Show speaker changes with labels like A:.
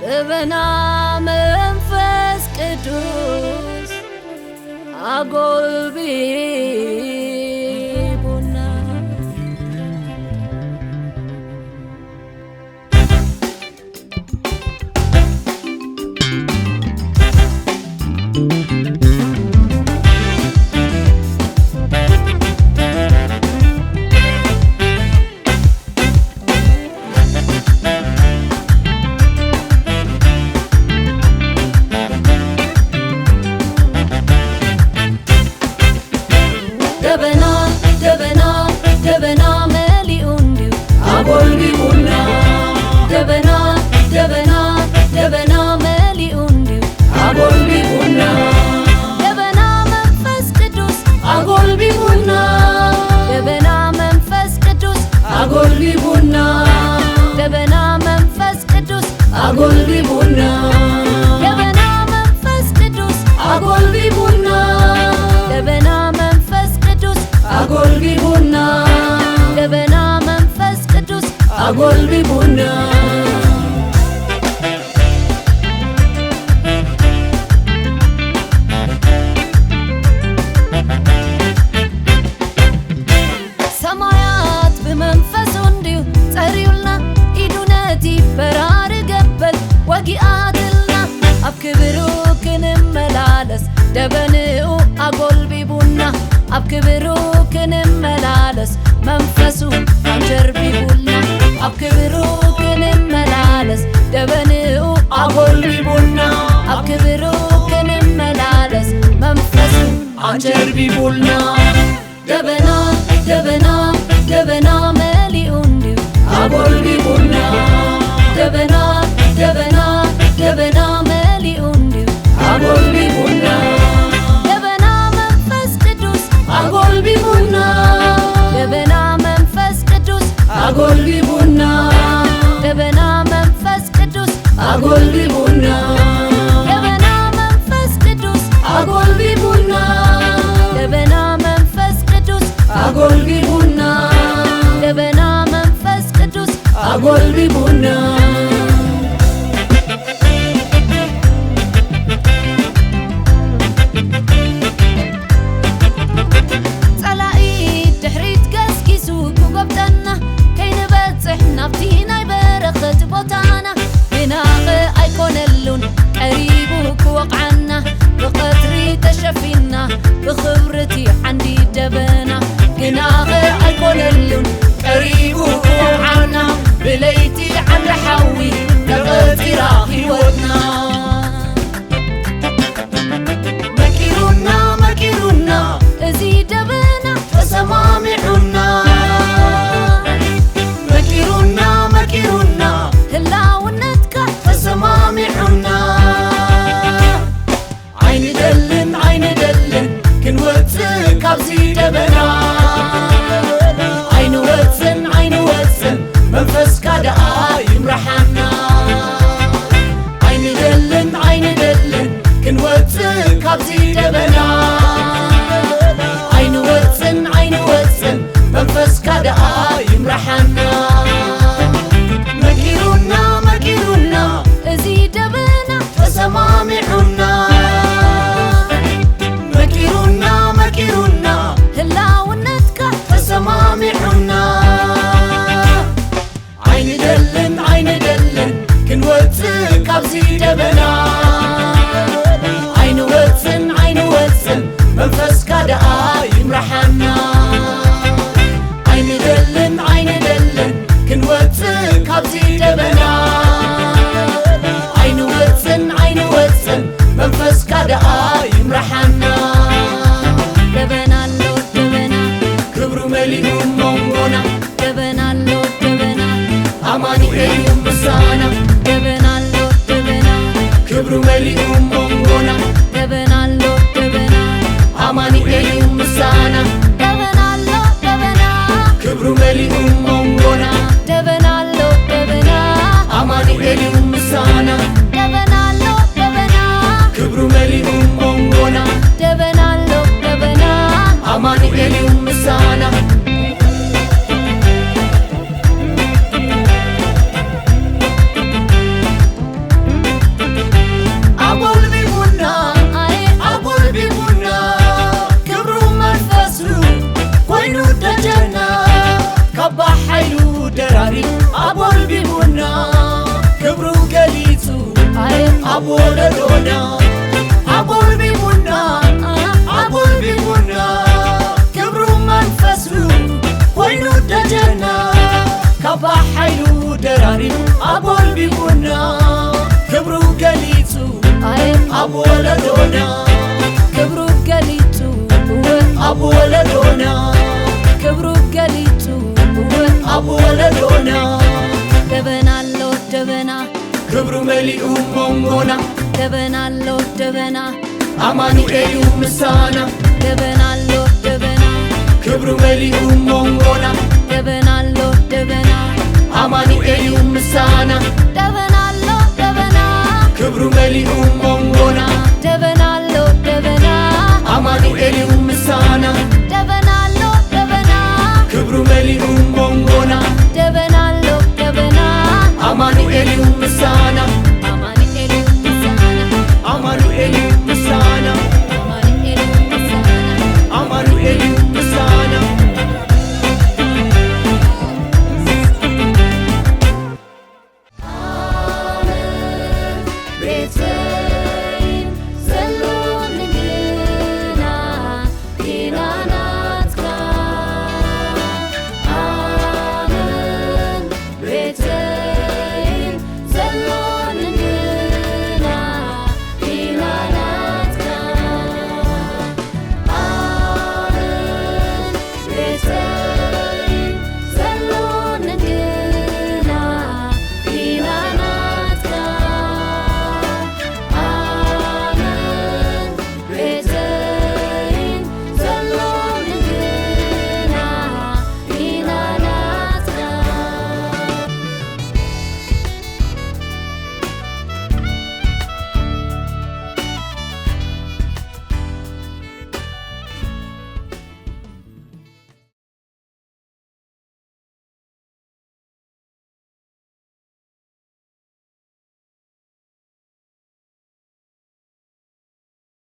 A: ደበና መንፈስ ቅዱስ አጎልቢ ቡና ደበና መሊኡንዱ አጎልቢ ቡና ደበና መሊኡንዱ አጎልቢ ቡና ደበና መንፈስ ቅዱስ አጎልቢ ቡና ደበና መንፈስ ቅዱስ አጎልቢ ቡና ደበና መንፈስ ቅዱስ አጎልቢ ቡና ደበና መንፈስ ቅዱስ አጎልቢ ቡና ደበና መንፈስ ቅዱስ አጎልቢ ቡና ደበና መንፈስ ቅዱስ አጎልቢ ቡና ሰማያት በመንፈሱ እንዲሁ ጸሪዩልና ኢዱነቲ በራር ገበል ወጊአትልና አብ ክብሩ ክንመላለስ ደበንኡ አጎልቢ ቡና አብ ክብሩ ክንመላለስ መንፈሱ አንጀርቢ ቡና አብ ክብሩ ክንመላለስ ደበንኡ አጎልቢ ቡና አብ ክብሩ ክንመላለስ መንፈሱ አንጀርቢ ቡና ደበና መሊኡንዱ አጎልቢ ቡና ደበና መሊኡንዱ አጎልቢ ቡና ደበና መንፈስ ቅዱስ አጎልቢ ቡና ደበና መንፈስ ቅዱስ አጎልቢ ቡና ደበና መንፈስ ቅዱስ አጎልቢ ቡና ደበና መንፈስ ቅዱስ አጎልቢ ቡና ደበና መንፈስ ቅዱስ አጎልቢ ቡና ደበና መንፈስ ቅዱስ አጎልቢ ቡና بخبرتي عندي دبنا قناغ أيكونلون قريب وعنا بليتي عند حوي تغطي راخي ودنا مكيرونا ازي دبنا فسمامعنا مكيرونا هلا ونتك فسمامعنا عين دلن كنوتك عبزي دبنا عين واتسن منفس كادا يمرحنا عين دلن كنوتك عبزي دبنا عين واتسن منفس كادا يمرحنا مكيرونا ازي دبنا فسمامعنا مكيرونا هلا ونتك فسمامعنا عين دلن كنوتك عبزي دبنا عين واتسن منفس كادا يمرحنا عين دلن كنوتك عبزي دبنا عين واتسن منفس كادا يمرحنا دبنا كبرو مليون مونغونا دبنا أماني مسانا دبنا كبرو مليون مونغونا دبنا أماني مسانا دبنا كبرو مليون مونغونا دبنا أماني مسانا دبنا كبرو مليون مونغونا دبنا أماني مسانا አቦለዶና አቦል ቢሙና አቦል ቢሙና ክብሩ መንፈሱ ኮይኑ ደጀና ካባ ኃይሉ ደራሪቡ አቦል ቢሙና ክብሩ ገሊጹ አቦለዶና
B: ክብሩ ገሊጹ
A: አቦለዶና
B: ክብሩ ገሊጹ
A: አቦለዶና
B: ደበናሎ ደበና
A: ክብሩ መሊኡ ሞንጎና
B: ደበናሎ ደበና
A: አማኑኤል ምሳና
B: ደበናሎ ደበና
A: ክብሩ መሊኡ ሞንጎና
B: ደበናሎ ደበና
A: አማኑኤል ምሳና
B: ደበናሎ ደበና
A: ክብሩ መሊኡ ሞንጎና
B: ደበናሎ ደበና
A: አማኑኤል ምሳና
B: ደበናሎ ደበና
A: ክብሩ መሊኡ ሞንጎና
B: ደበናሎ ደበና
A: አማኑኤል ምሳና